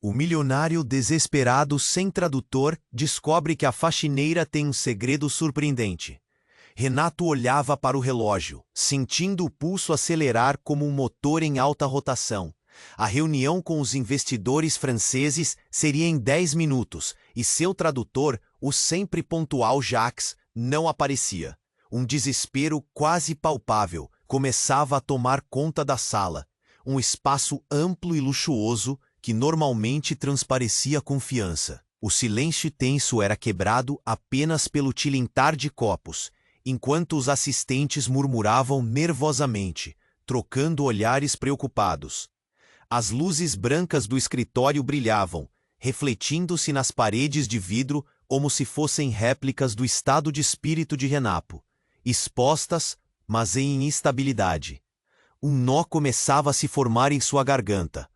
O milionário, desesperado, sem tradutor, descobre que a faxineira tem um segredo surpreendente. Renato olhava para o relógio, sentindo o pulso acelerar como um motor em alta rotação. A reunião com os investidores franceses seria em 10 minutos, e seu tradutor, o sempre pontual Jacques, não aparecia. Um desespero quase palpável começava a tomar conta da sala, um espaço amplo e luxuoso que normalmente transparecia confiança. O silêncio tenso era quebrado apenas pelo tilintar de copos, enquanto os assistentes murmuravam nervosamente, trocando olhares preocupados. As luzes brancas do escritório brilhavam, refletindo-se nas paredes de vidro como se fossem réplicas do estado de espírito de Renato, expostas, mas em instabilidade. Um nó começava a se formar em sua garganta.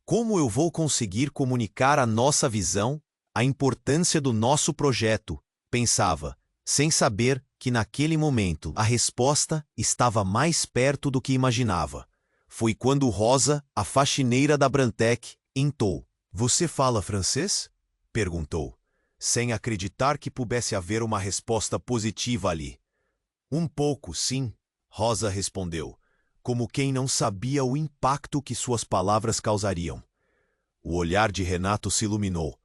Como eu vou conseguir comunicar a nossa visão, a importância do nosso projeto? Pensava, sem saber que naquele momento a resposta estava mais perto do que imaginava. Foi quando Rosa, a faxineira da Brantec, entrou. "Você fala francês?" perguntou, sem acreditar que pudesse haver uma resposta positiva ali. "Um pouco, sim", Rosa respondeu, como quem não sabia o impacto que suas palavras causariam. O olhar de Renato se iluminou,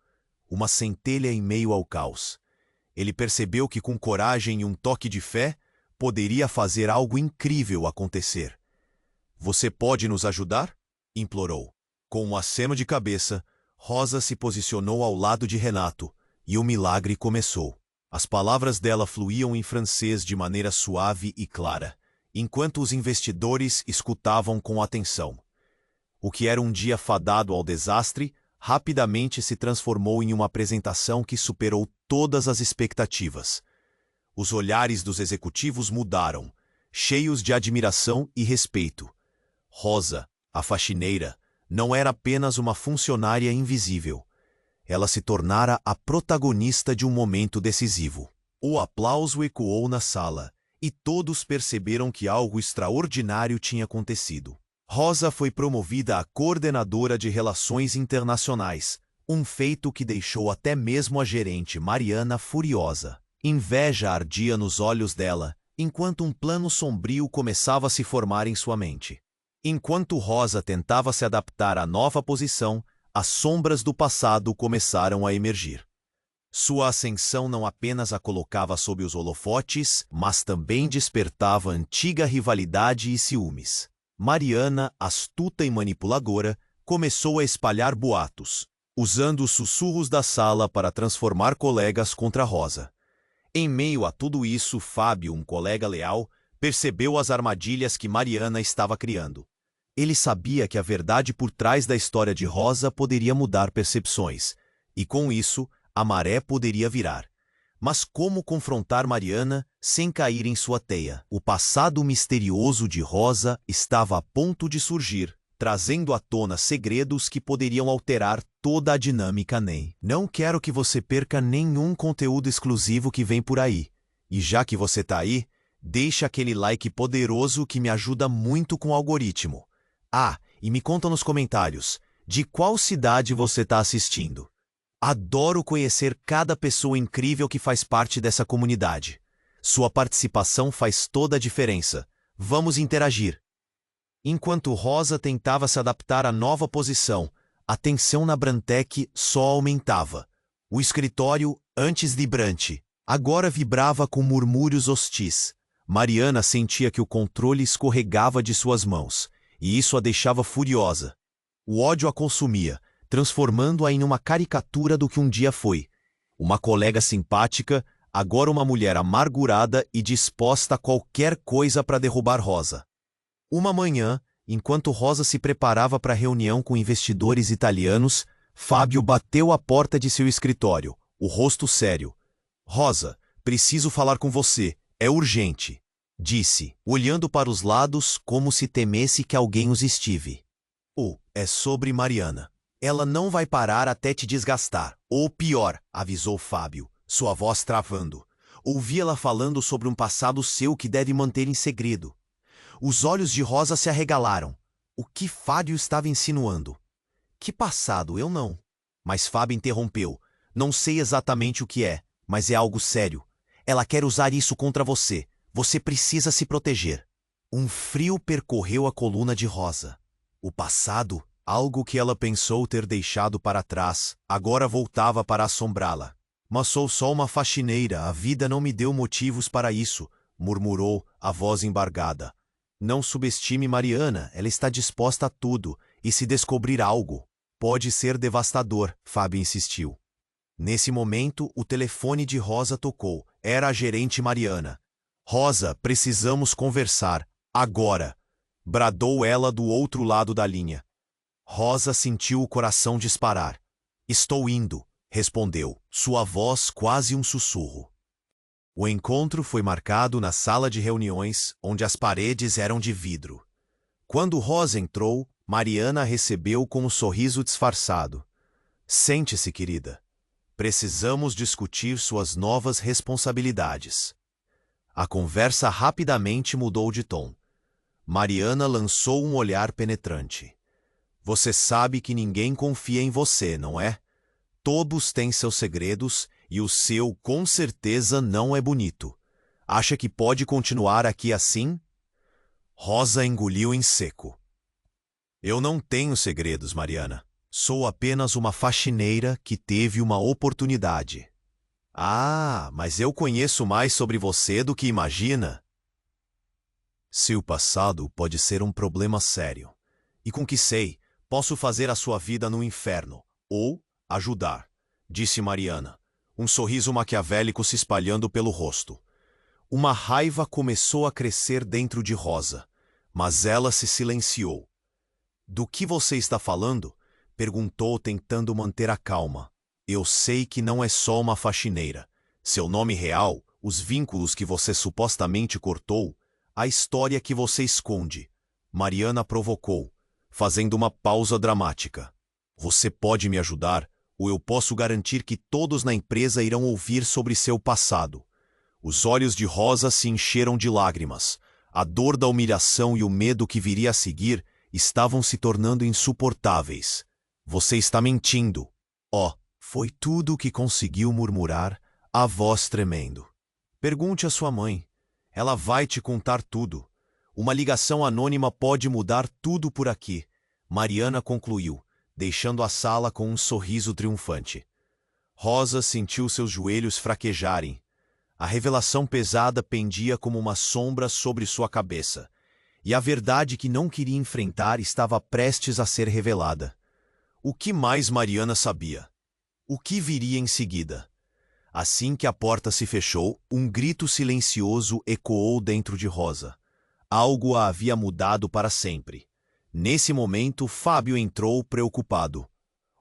uma centelha em meio ao caos. Ele percebeu que com coragem e um toque de fé, poderia fazer algo incrível acontecer. "Você pode nos ajudar?" implorou. Com um aceno de cabeça, Rosa se posicionou ao lado de Renato, e o milagre começou. As palavras dela fluíam em francês de maneira suave e clara, enquanto os investidores escutavam com atenção. O que era um dia fadado ao desastre, rapidamente se transformou em uma apresentação que superou todas as expectativas. Os olhares dos executivos mudaram, cheios de admiração e respeito. Rosa, a faxineira, não era apenas uma funcionária invisível. Ela se tornara a protagonista de um momento decisivo. O aplauso ecoou na sala, e todos perceberam que algo extraordinário tinha acontecido. Rosa foi promovida a coordenadora de relações internacionais, um feito que deixou até mesmo a gerente Mariana furiosa. Inveja ardia nos olhos dela, enquanto um plano sombrio começava a se formar em sua mente. Enquanto Rosa tentava se adaptar à nova posição, as sombras do passado começaram a emergir. Sua ascensão não apenas a colocava sob os holofotes, mas também despertava antiga rivalidade e ciúmes. Mariana, astuta e manipuladora, começou a espalhar boatos, usando os sussurros da sala para transformar colegas contra Rosa. Em meio a tudo isso, Fábio, um colega leal, percebeu as armadilhas que Mariana estava criando. Ele sabia que a verdade por trás da história de Rosa poderia mudar percepções, e com isso, a maré poderia virar. Mas como confrontar Mariana sem cair em sua teia? O passado misterioso de Rosa estava a ponto de surgir, trazendo à tona segredos que poderiam alterar toda a dinâmica NEM. Não quero que você perca nenhum conteúdo exclusivo que vem por aí. E já que você tá aí, deixa aquele like poderoso que me ajuda muito com o algoritmo. Ah, e me conta nos comentários, de qual cidade você tá assistindo? Adoro conhecer cada pessoa incrível que faz parte dessa comunidade. Sua participação faz toda a diferença. Vamos interagir. Enquanto Rosa tentava se adaptar à nova posição, a tensão na Brantec só aumentava. O escritório, antes vibrante, agora vibrava com murmúrios hostis. Mariana sentia que o controle escorregava de suas mãos, e isso a deixava furiosa. O ódio a consumia, transformando-a em uma caricatura do que um dia foi. Uma colega simpática, agora uma mulher amargurada e disposta a qualquer coisa para derrubar Rosa. Uma manhã, enquanto Rosa se preparava para a reunião com investidores italianos, Fábio bateu à porta de seu escritório, o rosto sério. "Rosa, preciso falar com você, é urgente", disse, olhando para os lados como se temesse que alguém os estive. É sobre Mariana. Ela não vai parar até te desgastar. Ou pior, avisou Fábio, sua voz travando. Ouvi ela falando sobre um passado seu que deve manter em segredo. Os olhos de Rosa se arregalaram. O que Fábio estava insinuando? Que passado? Eu não. Mas Fábio interrompeu. Não sei exatamente o que é, mas é algo sério. Ela quer usar isso contra você. Você precisa se proteger. Um frio percorreu a coluna de Rosa. O passado, algo que ela pensou ter deixado para trás, agora voltava para assombrá-la. Mas sou só uma faxineira, a vida não me deu motivos para isso, murmurou, a voz embargada. Não subestime Mariana, ela está disposta a tudo, e se descobrir algo, pode ser devastador, Fábio insistiu. Nesse momento, o telefone de Rosa tocou. Era a gerente Mariana. Rosa, precisamos conversar. Agora! Bradou ela do outro lado da linha. Rosa sentiu o coração disparar. Estou indo, respondeu, sua voz quase um sussurro. O encontro foi marcado na sala de reuniões, onde as paredes eram de vidro. Quando Rosa entrou, Mariana a recebeu com um sorriso disfarçado. Sente-se, querida. Precisamos discutir suas novas responsabilidades. A conversa rapidamente mudou de tom. Mariana lançou um olhar penetrante. Você sabe que ninguém confia em você, não é? Todos têm seus segredos e o seu, com certeza, não é bonito. Acha que pode continuar aqui assim? Rosa engoliu em seco. Eu não tenho segredos, Mariana. Sou apenas uma faxineira que teve uma oportunidade. Ah, mas eu conheço mais sobre você do que imagina. Seu passado pode ser um problema sério. E com que sei, posso fazer a sua vida no inferno, ou ajudar, disse Mariana, um sorriso maquiavélico se espalhando pelo rosto. Uma raiva começou a crescer dentro de Rosa, mas ela se silenciou. Do que você está falando? Perguntou tentando manter a calma. Eu sei que não é só uma faxineira. Seu nome real, os vínculos que você supostamente cortou, a história que você esconde. Mariana provocou, fazendo uma pausa dramática. Você pode me ajudar, ou eu posso garantir que todos na empresa irão ouvir sobre seu passado. Os olhos de Rosa se encheram de lágrimas. A dor da humilhação e o medo que viria a seguir estavam se tornando insuportáveis. Você está mentindo. Oh, foi tudo o que conseguiu murmurar, a voz tremendo. Pergunte à sua mãe. Ela vai te contar tudo. Uma ligação anônima pode mudar tudo por aqui. Mariana concluiu, deixando a sala com um sorriso triunfante. Rosa sentiu seus joelhos fraquejarem. A revelação pesada pendia como uma sombra sobre sua cabeça, e a verdade que não queria enfrentar estava prestes a ser revelada. O que mais Mariana sabia? O que viria em seguida? Assim que a porta se fechou, um grito silencioso ecoou dentro de Rosa. Algo a havia mudado para sempre. Nesse momento, Fábio entrou preocupado.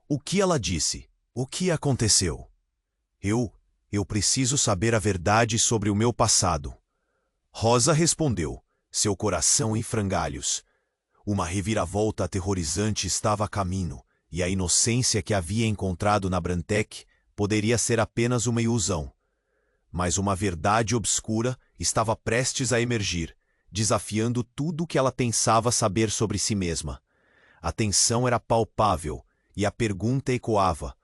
O que ela disse? O que aconteceu? Eu preciso saber a verdade sobre o meu passado. Rosa respondeu, seu coração em frangalhos. Uma reviravolta aterrorizante estava a caminho, e a inocência que havia encontrado na Brantec poderia ser apenas uma ilusão. Mas uma verdade obscura estava prestes a emergir, desafiando tudo o que ela pensava saber sobre si mesma. A tensão era palpável, e a pergunta ecoava.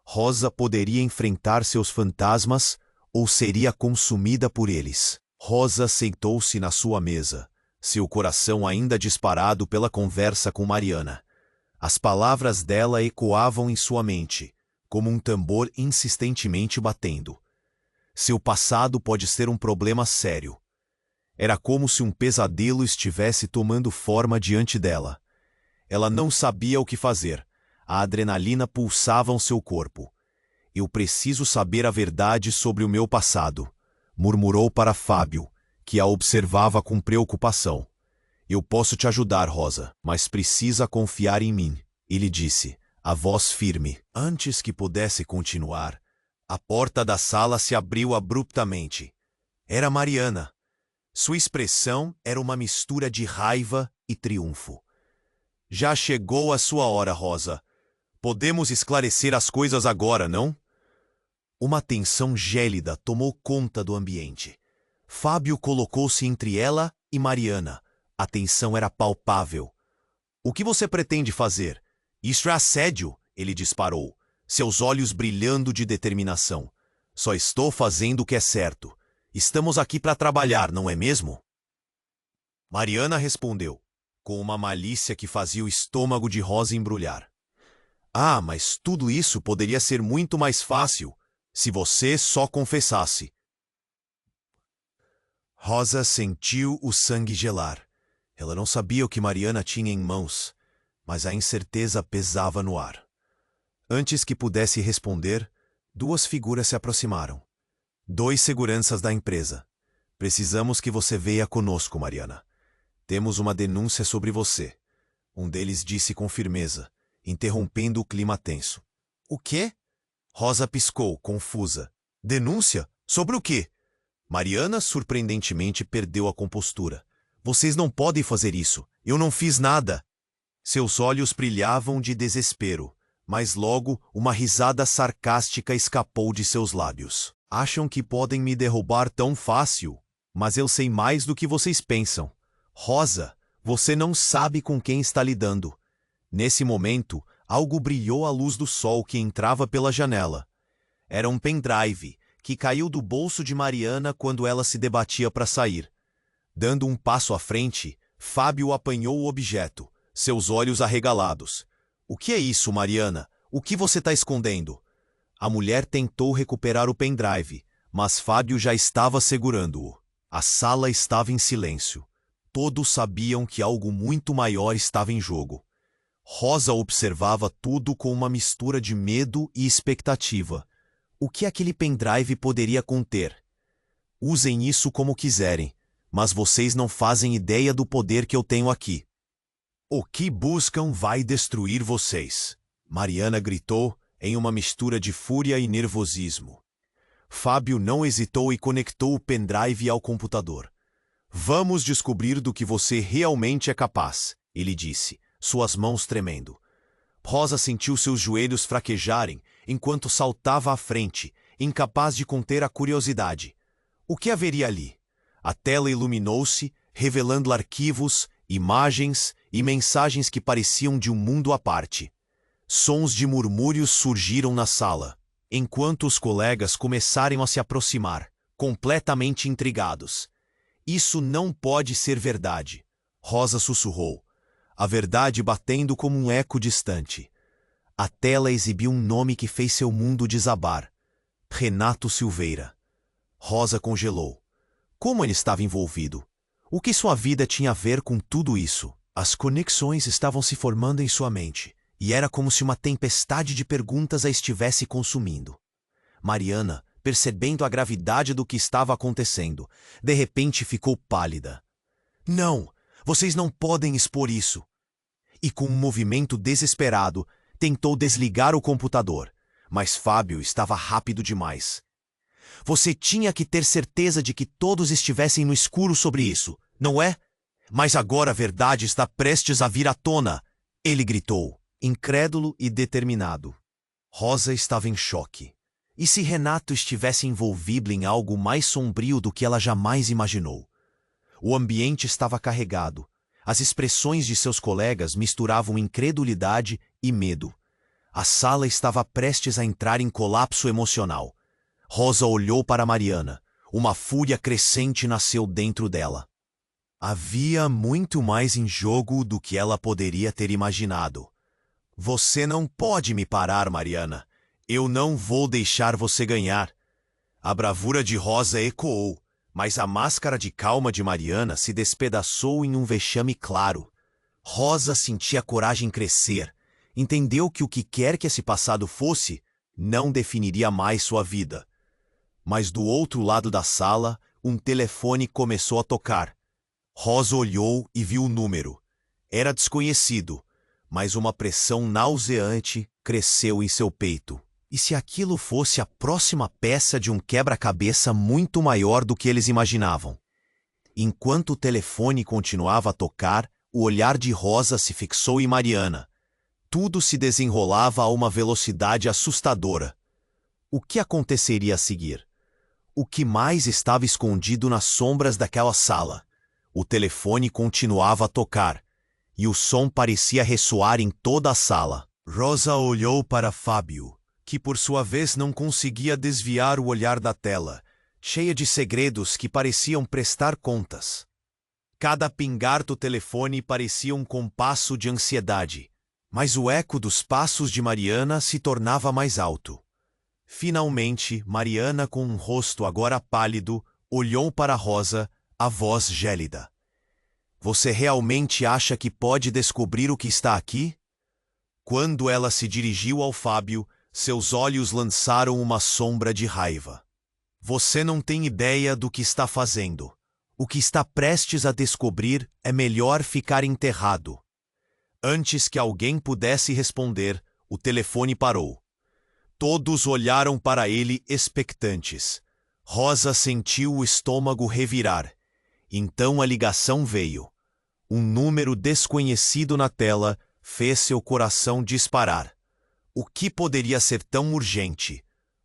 Rosa poderia enfrentar seus fantasmas ou seria consumida por eles? Rosa sentou-se na sua mesa, seu coração ainda disparado pela conversa com Mariana. As palavras dela ecoavam em sua mente, como um tambor insistentemente batendo. Seu passado pode ser um problema sério. Era como se um pesadelo estivesse tomando forma diante dela. Ela não sabia o que fazer. A adrenalina pulsava em seu corpo. Eu preciso saber a verdade sobre o meu passado, murmurou para Fábio, que a observava com preocupação. Eu posso te ajudar, Rosa, mas precisa confiar em mim, ele disse, a voz firme. Antes que pudesse continuar, a porta da sala se abriu abruptamente. Era Mariana. Sua expressão era uma mistura de raiva e triunfo. Já chegou a sua hora, Rosa. Podemos esclarecer as coisas agora, não? Uma tensão gélida tomou conta do ambiente. Fábio colocou-se entre ela e Mariana. A tensão era palpável. O que você pretende fazer? Isso é assédio, ele disparou. seus olhos brilhando de determinação. Só estou fazendo o que é certo. Estamos aqui para trabalhar, não é mesmo? Mariana respondeu, com uma malícia que fazia o estômago de Rosa embrulhar. Ah, mas tudo isso poderia ser muito mais fácil, se você só confessasse. Rosa sentiu o sangue gelar. Ela não sabia o que Mariana tinha em mãos, mas a incerteza pesava no ar. Antes que pudesse responder, duas figuras se aproximaram. 2 seguranças da empresa. Precisamos que você venha conosco, Mariana. Temos uma denúncia sobre você. Um deles disse com firmeza, interrompendo o clima tenso. O quê? Rosa piscou, confusa. Denúncia? Sobre o quê? Mariana, surpreendentemente, perdeu a compostura. Vocês não podem fazer isso. Eu não fiz nada. Seus olhos brilhavam de desespero, mas logo uma risada sarcástica escapou de seus lábios. Acham que podem me derrubar tão fácil? Mas eu sei mais do que vocês pensam. Rosa, você não sabe com quem está lidando. Nesse momento, algo brilhou à luz do sol que entrava pela janela. Era um pendrive que caiu do bolso de Mariana quando ela se debatia para sair. Dando um passo à frente, Fábio apanhou o objeto, seus olhos arregalados. O que é isso, Mariana? O que você está escondendo? A mulher tentou recuperar o pendrive, mas Fábio já estava segurando-o. A sala estava em silêncio. Todos sabiam que algo muito maior estava em jogo. Rosa observava tudo com uma mistura de medo e expectativa. O que aquele pendrive poderia conter? Usem isso como quiserem, mas vocês não fazem ideia do poder que eu tenho aqui. O que buscam vai destruir vocês, Mariana gritou em uma mistura de fúria e nervosismo. Fábio não hesitou e conectou o pendrive ao computador. Vamos descobrir do que você realmente é capaz, ele disse, suas mãos tremendo. Rosa sentiu seus joelhos fraquejarem enquanto saltava à frente, incapaz de conter a curiosidade. O que haveria ali? A tela iluminou-se, revelando arquivos, imagens e mensagens que pareciam de um mundo à parte. Sons de murmúrios surgiram na sala, enquanto os colegas começaram a se aproximar, completamente intrigados. Isso não pode ser verdade, Rosa sussurrou, a verdade batendo como um eco distante. A tela exibiu um nome que fez seu mundo desabar. Renato Silveira. Rosa congelou. Como ele estava envolvido? O que sua vida tinha a ver com tudo isso? As conexões estavam se formando em sua mente, e era como se uma tempestade de perguntas a estivesse consumindo. Mariana, percebendo a gravidade do que estava acontecendo, de repente ficou pálida. Não, vocês não podem expor isso. E com um movimento desesperado, tentou desligar o computador, mas Fábio estava rápido demais. Você tinha que ter certeza de que todos estivessem no escuro sobre isso, não é? Mas agora a verdade está prestes a vir à tona, ele gritou, incrédulo e determinado. Rosa estava em choque. E se Renato estivesse envolvido em algo mais sombrio do que ela jamais imaginou? O ambiente estava carregado. As expressões de seus colegas misturavam incredulidade e medo. A sala estava prestes a entrar em colapso emocional. Rosa olhou para Mariana. Uma fúria crescente nasceu dentro dela. Havia muito mais em jogo do que ela poderia ter imaginado. Você não pode me parar, Mariana. Eu não vou deixar você ganhar. A bravura de Rosa ecoou, mas a máscara de calma de Mariana se despedaçou em um vexame claro. Rosa sentia a coragem crescer. Entendeu que o que quer que esse passado fosse, não definiria mais sua vida. Mas do outro lado da sala, um telefone começou a tocar. Rosa olhou e viu o número. Era desconhecido, mas uma pressão nauseante cresceu em seu peito. E se aquilo fosse a próxima peça de um quebra-cabeça muito maior do que eles imaginavam? Enquanto o telefone continuava a tocar, o olhar de Rosa se fixou em Mariana. Tudo se desenrolava a uma velocidade assustadora. O que aconteceria a seguir? O que mais estava escondido nas sombras daquela sala? O telefone continuava a tocar, e o som parecia ressoar em toda a sala. Rosa olhou para Fábio, que por sua vez não conseguia desviar o olhar da tela, cheia de segredos que pareciam prestar contas. Cada pingar do telefone parecia um compasso de ansiedade, mas o eco dos passos de Mariana se tornava mais alto. Finalmente, Mariana, com um rosto agora pálido, olhou para Rosa, a voz gélida. Você realmente acha que pode descobrir o que está aqui? Quando ela se dirigiu ao Fábio, seus olhos lançaram uma sombra de raiva. Você não tem ideia do que está fazendo. O que está prestes a descobrir é melhor ficar enterrado. Antes que alguém pudesse responder, o telefone parou. Todos olharam para ele expectantes. Rosa sentiu o estômago revirar. Então a ligação veio. Um número desconhecido na tela fez seu coração disparar. O que poderia ser tão urgente?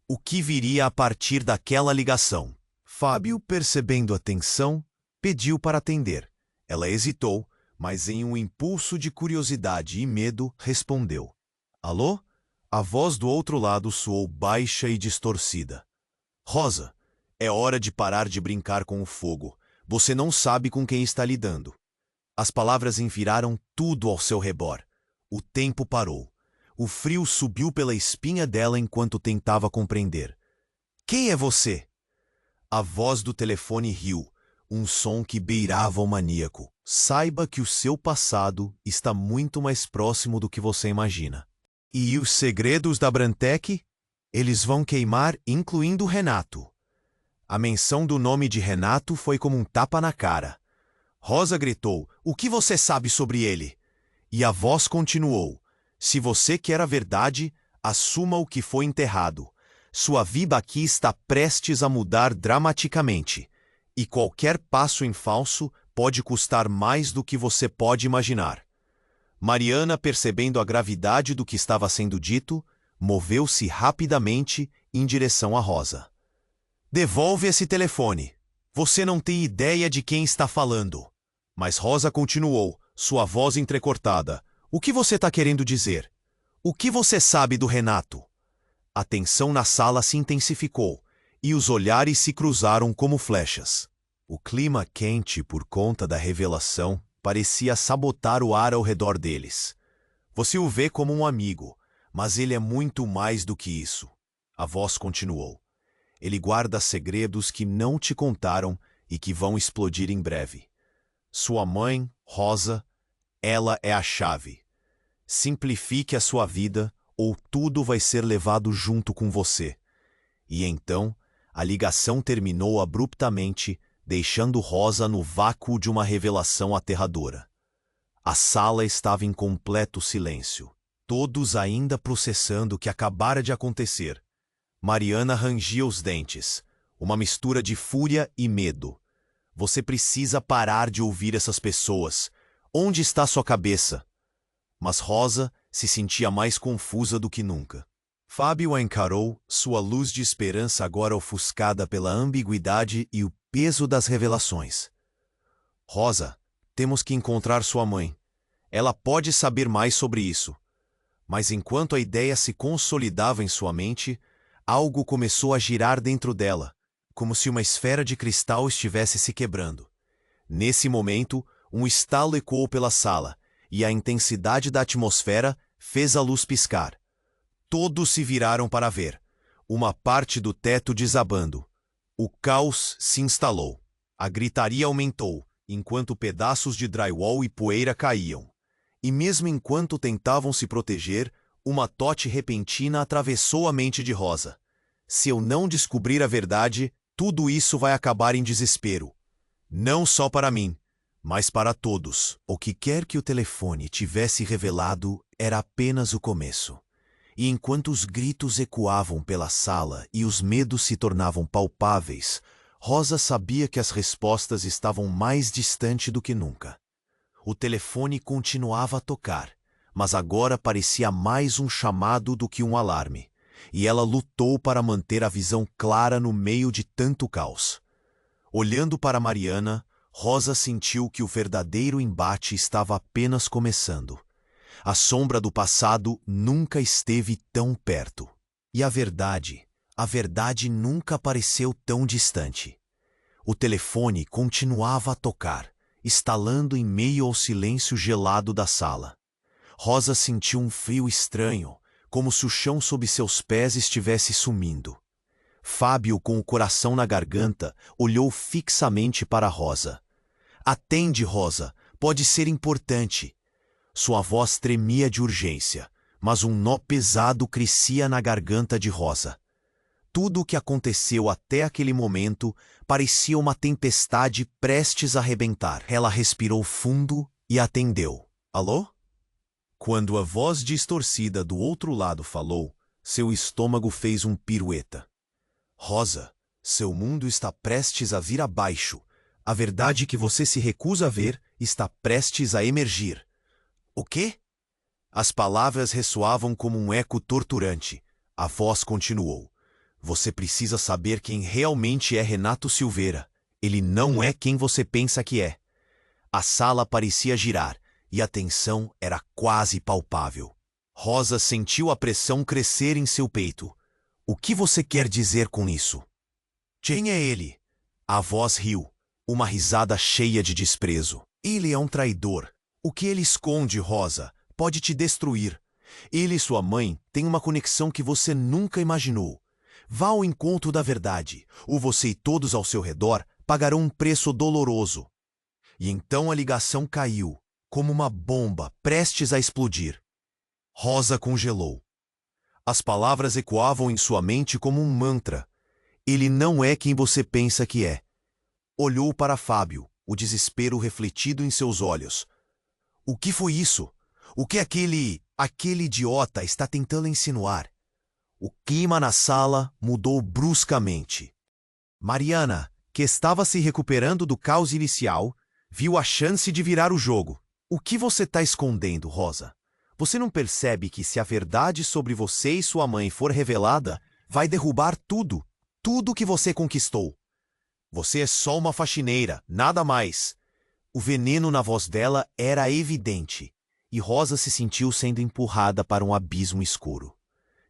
O que viria a partir daquela ligação? Fábio, percebendo a tensão, pediu para atender. Ela hesitou, mas em um impulso de curiosidade e medo, respondeu. Alô? A voz do outro lado soou baixa e distorcida. Rosa, é hora de parar de brincar com o fogo. Você não sabe com quem está lidando. As palavras enviraram tudo ao seu redor. O tempo parou. O frio subiu pela espinha dela enquanto tentava compreender. Quem é você? A voz do telefone riu, um som que beirava o maníaco. Saiba que o seu passado está muito mais próximo do que você imagina. E os segredos da Brantec? Eles vão queimar, incluindo Renato. A menção do nome de Renato foi como um tapa na cara. Rosa gritou, o que você sabe sobre ele? E a voz continuou, se você quer a verdade, assuma o que foi enterrado. Sua vida aqui está prestes a mudar dramaticamente. E qualquer passo em falso pode custar mais do que você pode imaginar. Mariana, percebendo a gravidade do que estava sendo dito, moveu-se rapidamente em direção a Rosa. Devolve esse telefone. Você não tem ideia de quem está falando. Mas Rosa continuou, sua voz entrecortada. O que você está querendo dizer? O que você sabe do Renato? A tensão na sala se intensificou, e os olhares se cruzaram como flechas. O clima quente por conta da revelação parecia sabotar o ar ao redor deles. Você o vê como um amigo, mas ele é muito mais do que isso. A voz continuou. Ele guarda segredos que não te contaram e que vão explodir em breve. Sua mãe, Rosa, ela é a chave. Simplifique a sua vida ou tudo vai ser levado junto com você. E então, a ligação terminou abruptamente, deixando Rosa no vácuo de uma revelação aterradora. A sala estava em completo silêncio, todos ainda processando o que acabara de acontecer. Mariana rangia os dentes, uma mistura de fúria e medo. Você precisa parar de ouvir essas pessoas. Onde está sua cabeça? Mas Rosa se sentia mais confusa do que nunca. Fábio a encarou, sua luz de esperança agora ofuscada pela ambiguidade e o peso das revelações. Rosa, temos que encontrar sua mãe. Ela pode saber mais sobre isso. Mas enquanto a ideia se consolidava em sua mente, algo começou a girar dentro dela, como se uma esfera de cristal estivesse se quebrando. Nesse momento, um estalo ecoou pela sala, e a intensidade da atmosfera fez a luz piscar. Todos se viraram para ver. Uma parte do teto desabando. O caos se instalou. A gritaria aumentou, enquanto pedaços de drywall e poeira caíam. E mesmo enquanto tentavam se proteger, uma tosse repentina atravessou a mente de Rosa. Se eu não descobrir a verdade, tudo isso vai acabar em desespero. Não só para mim, mas para todos. O que quer que o telefone tivesse revelado era apenas o começo. E enquanto os gritos ecoavam pela sala e os medos se tornavam palpáveis, Rosa sabia que as respostas estavam mais distante do que nunca. O telefone continuava a tocar, mas agora parecia mais um chamado do que um alarme, e ela lutou para manter a visão clara no meio de tanto caos. Olhando para Mariana, Rosa sentiu que o verdadeiro embate estava apenas começando. A sombra do passado nunca esteve tão perto. E a verdade nunca pareceu tão distante. O telefone continuava a tocar, estalando em meio ao silêncio gelado da sala. Rosa sentiu um frio estranho, como se o chão sob seus pés estivesse sumindo. Fábio, com o coração na garganta, olhou fixamente para Rosa. Atende, Rosa, pode ser importante. Sua voz tremia de urgência, mas um nó pesado crescia na garganta de Rosa. Tudo o que aconteceu até aquele momento parecia uma tempestade prestes a arrebentar. Ela respirou fundo e atendeu. Alô? Quando a voz distorcida do outro lado falou, seu estômago fez um pirueta. Rosa, seu mundo está prestes a vir abaixo. A verdade que você se recusa a ver está prestes a emergir. O quê? As palavras ressoavam como um eco torturante. A voz continuou. Você precisa saber quem realmente é Renato Silveira. Ele não é quem você pensa que é. A sala parecia girar, e a tensão era quase palpável. Rosa sentiu a pressão crescer em seu peito. O que você quer dizer com isso? Quem é ele? A voz riu, uma risada cheia de desprezo. Ele é um traidor. O que ele esconde, Rosa, pode te destruir. Ele e sua mãe têm uma conexão que você nunca imaginou. Vá ao encontro da verdade, ou você e todos ao seu redor pagarão um preço doloroso. E então a ligação caiu, como uma bomba prestes a explodir. Rosa congelou. As palavras ecoavam em sua mente como um mantra. Ele não é quem você pensa que é. Olhou para Fábio, o desespero refletido em seus olhos. O que foi isso? O que aquele idiota está tentando insinuar? O clima na sala mudou bruscamente. Mariana, que estava se recuperando do caos inicial, viu a chance de virar o jogo. O que você está escondendo, Rosa? Você não percebe que se a verdade sobre você e sua mãe for revelada, vai derrubar tudo que você conquistou? Você é só uma faxineira, nada mais. O veneno na voz dela era evidente, e Rosa se sentiu sendo empurrada para um abismo escuro.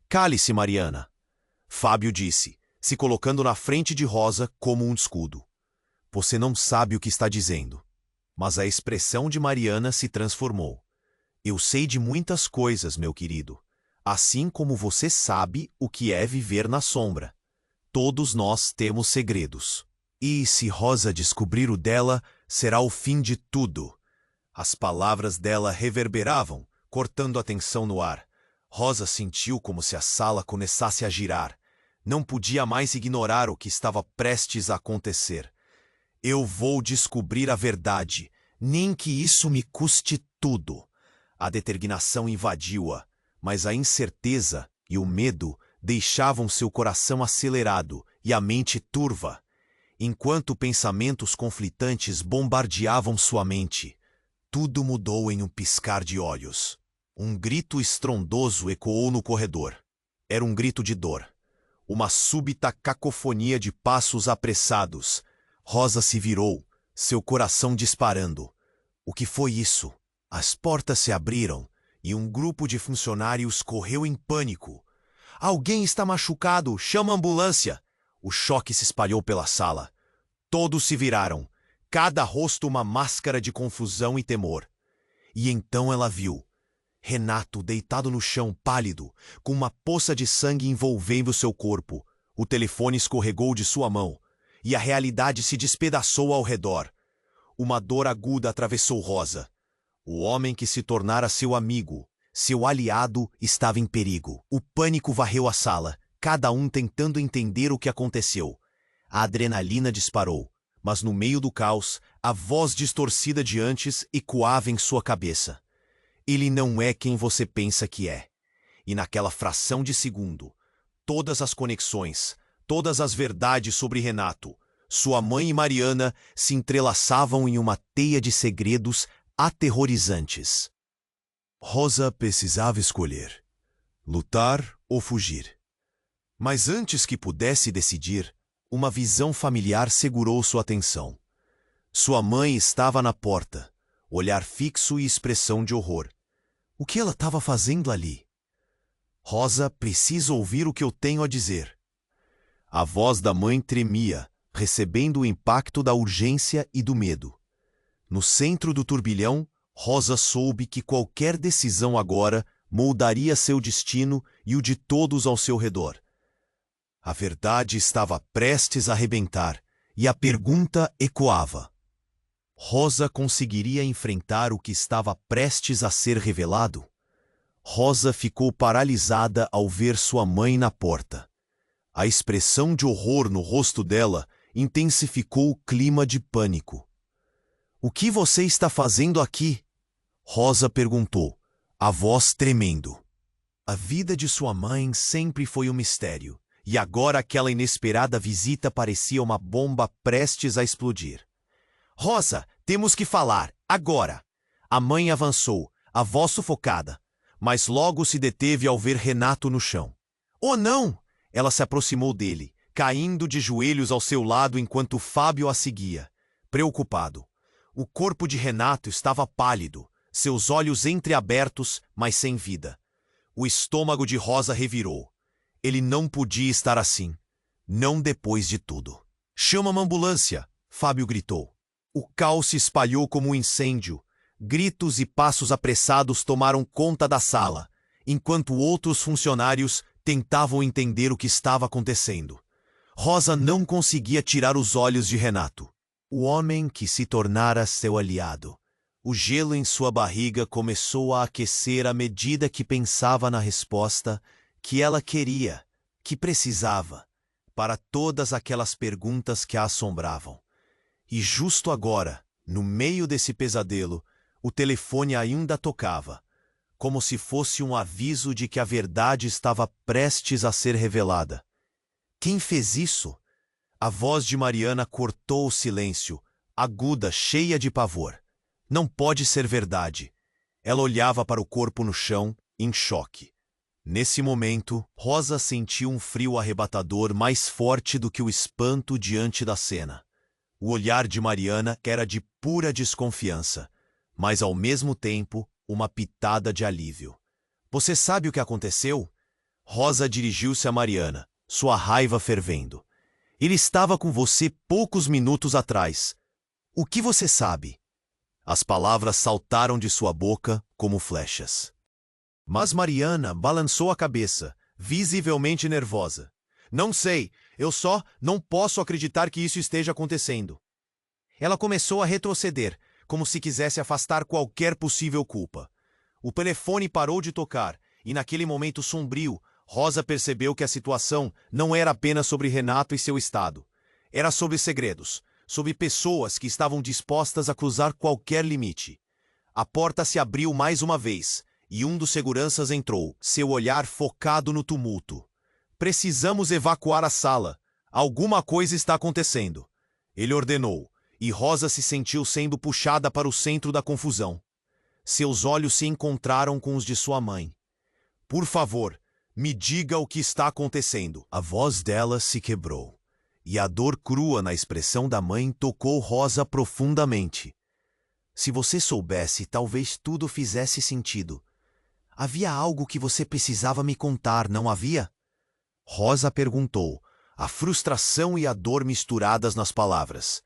Cale-se, Mariana, Fábio disse, se colocando na frente de Rosa como um escudo. Você não sabe o que está dizendo. Mas a expressão de Mariana se transformou. Eu sei de muitas coisas, meu querido, assim como você sabe o que é viver na sombra. Todos nós temos segredos. E se Rosa descobrir o dela, será o fim de tudo. As palavras dela reverberavam, cortando a tensão no ar. Rosa sentiu como se a sala começasse a girar. Não podia mais ignorar o que estava prestes a acontecer. Eu vou descobrir a verdade, nem que isso me custe tudo. A determinação invadiu-a, mas a incerteza e o medo deixavam seu coração acelerado e a mente turva. Enquanto pensamentos conflitantes bombardeavam sua mente, tudo mudou em um piscar de olhos. Um grito estrondoso ecoou no corredor. Era um grito de dor. Uma súbita cacofonia de passos apressados. Rosa se virou, seu coração disparando. O que foi isso? As portas se abriram e um grupo de funcionários correu em pânico. Alguém está machucado, chama a ambulância! O choque se espalhou pela sala. Todos se viraram, cada rosto uma máscara de confusão e temor. E então ela viu Renato deitado no chão, pálido, com uma poça de sangue envolvendo seu corpo. O telefone escorregou de sua mão, e a realidade se despedaçou ao redor. Uma dor aguda atravessou Rosa. O homem que se tornara seu amigo, seu aliado, estava em perigo. O pânico varreu a sala, cada um tentando entender o que aconteceu. A adrenalina disparou, mas no meio do caos, a voz distorcida de antes ecoava em sua cabeça. Ele não é quem você pensa que é. E naquela fração de segundo, todas as conexões, todas as verdades sobre Renato, sua mãe e Mariana se entrelaçavam em uma teia de segredos aterrorizantes. Rosa precisava escolher: lutar ou fugir. Mas antes que pudesse decidir, uma visão familiar segurou sua atenção. Sua mãe estava na porta, olhar fixo e expressão de horror. O que ela estava fazendo ali? Rosa precisa ouvir o que eu tenho a dizer. A voz da mãe tremia, recebendo o impacto da urgência e do medo. No centro do turbilhão, Rosa soube que qualquer decisão agora moldaria seu destino e o de todos ao seu redor. A verdade estava prestes a arrebentar, e a pergunta ecoava. Rosa conseguiria enfrentar o que estava prestes a ser revelado? Rosa ficou paralisada ao ver sua mãe na porta. A expressão de horror no rosto dela intensificou o clima de pânico. "O que você está fazendo aqui?" Rosa perguntou, a voz tremendo. A vida de sua mãe sempre foi um mistério, e agora aquela inesperada visita parecia uma bomba prestes a explodir. "Rosa, temos que falar, agora!" A mãe avançou, a voz sufocada, mas logo se deteve ao ver Renato no chão. "Oh, não!" Ela se aproximou dele, caindo de joelhos ao seu lado enquanto Fábio a seguia, preocupado. O corpo de Renato estava pálido, seus olhos entreabertos, mas sem vida. O estômago de Rosa revirou. Ele não podia estar assim. Não depois de tudo. "Chama uma ambulância!" Fábio gritou. O caos se espalhou como um incêndio. Gritos e passos apressados tomaram conta da sala, enquanto outros funcionários tentavam entender o que estava acontecendo. Rosa não conseguia tirar os olhos de Renato, o homem que se tornara seu aliado. O gelo em sua barriga começou a aquecer à medida que pensava na resposta que ela queria, que precisava, para todas aquelas perguntas que a assombravam. E justo agora, no meio desse pesadelo, o telefone ainda tocava, como se fosse um aviso de que a verdade estava prestes a ser revelada. Quem fez isso? A voz de Mariana cortou o silêncio, aguda, cheia de pavor. Não pode ser verdade. Ela olhava para o corpo no chão, em choque. Nesse momento, Rosa sentiu um frio arrebatador mais forte do que o espanto diante da cena. O olhar de Mariana era de pura desconfiança, mas ao mesmo tempo uma pitada de alívio. "Você sabe o que aconteceu?" Rosa dirigiu-se a Mariana, sua raiva fervendo. "Ele estava com você poucos minutos atrás. O que você sabe?" As palavras saltaram de sua boca como flechas. Mas Mariana balançou a cabeça, visivelmente nervosa. "Não sei, eu só não posso acreditar que isso esteja acontecendo." Ela começou a retroceder, como se quisesse afastar qualquer possível culpa. O telefone parou de tocar, e naquele momento sombrio, Rosa percebeu que a situação não era apenas sobre Renato e seu estado. Era sobre segredos, sobre pessoas que estavam dispostas a cruzar qualquer limite. A porta se abriu mais uma vez, e um dos seguranças entrou, seu olhar focado no tumulto. "Precisamos evacuar a sala. Alguma coisa está acontecendo." Ele ordenou, e Rosa se sentiu sendo puxada para o centro da confusão. Seus olhos se encontraram com os de sua mãe. "Por favor, me diga o que está acontecendo." A voz dela se quebrou, e a dor crua na expressão da mãe tocou Rosa profundamente. "Se você soubesse, talvez tudo fizesse sentido. Havia algo que você precisava me contar, não havia?" Rosa perguntou, a frustração e a dor misturadas nas palavras.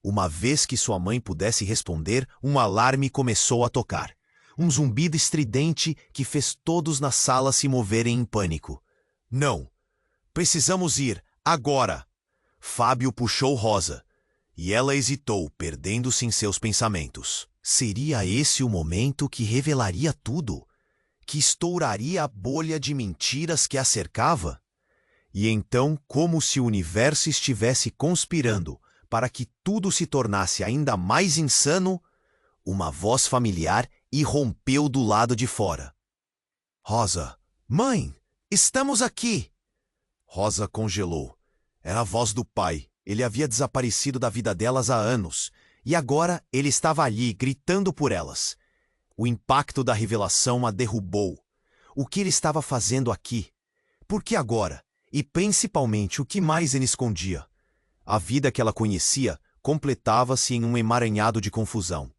Uma vez que sua mãe pudesse responder, um alarme começou a tocar. Um zumbido estridente que fez todos na sala se moverem em pânico. "Não! Precisamos ir, agora!" Fábio puxou Rosa, e ela hesitou, perdendo-se em seus pensamentos. Seria esse o momento que revelaria tudo? Que estouraria a bolha de mentiras que a cercava? E então, como se o universo estivesse conspirando para que tudo se tornasse ainda mais insano, uma voz familiar irrompeu do lado de fora. "Rosa, mãe, estamos aqui!" Rosa congelou. Era a voz do pai. Ele havia desaparecido da vida delas há anos, e agora ele estava ali, gritando por elas. O impacto da revelação a derrubou. O que ele estava fazendo aqui? Por que agora? E principalmente, o que mais ele escondia? A vida que ela conhecia completava-se em um emaranhado de confusão.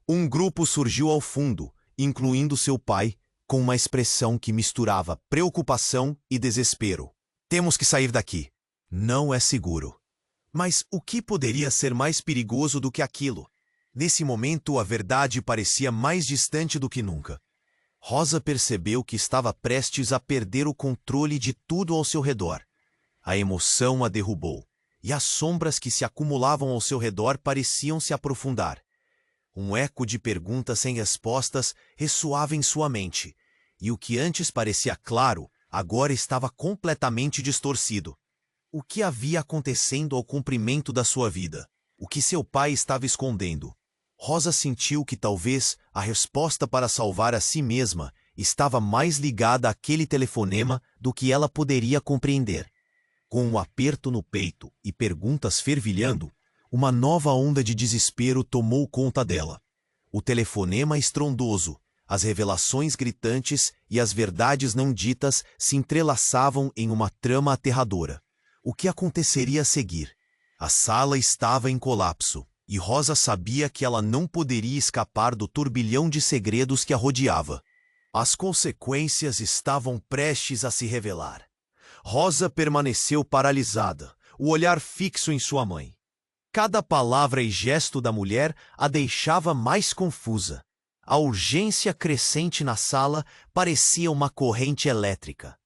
Um grupo surgiu ao fundo, incluindo seu pai, com uma expressão que misturava preocupação e desespero. Temos que sair daqui. Não é seguro. Mas o que poderia ser mais perigoso do que aquilo? Nesse momento, a verdade parecia mais distante do que nunca. Rosa percebeu que estava prestes a perder o controle de tudo ao seu redor. A emoção a derrubou, e as sombras que se acumulavam ao seu redor pareciam se aprofundar. Um eco de perguntas sem respostas ressoava em sua mente, e o que antes parecia claro, agora estava completamente distorcido. O que havia acontecendo ao comprimento da sua vida? O que seu pai estava escondendo? Rosa sentiu que talvez a resposta para salvar a si mesma estava mais ligada àquele telefonema do que ela poderia compreender. Com um aperto no peito e perguntas fervilhando, uma nova onda de desespero tomou conta dela. O telefonema estrondoso, as revelações gritantes e as verdades não ditas se entrelaçavam em uma trama aterradora. O que aconteceria a seguir? A sala estava em colapso, e Rosa sabia que ela não poderia escapar do turbilhão de segredos que a rodeava. As consequências estavam prestes a se revelar. Rosa permaneceu paralisada, o olhar fixo em sua mãe. Cada palavra e gesto da mulher a deixava mais confusa. A urgência crescente na sala parecia uma corrente elétrica.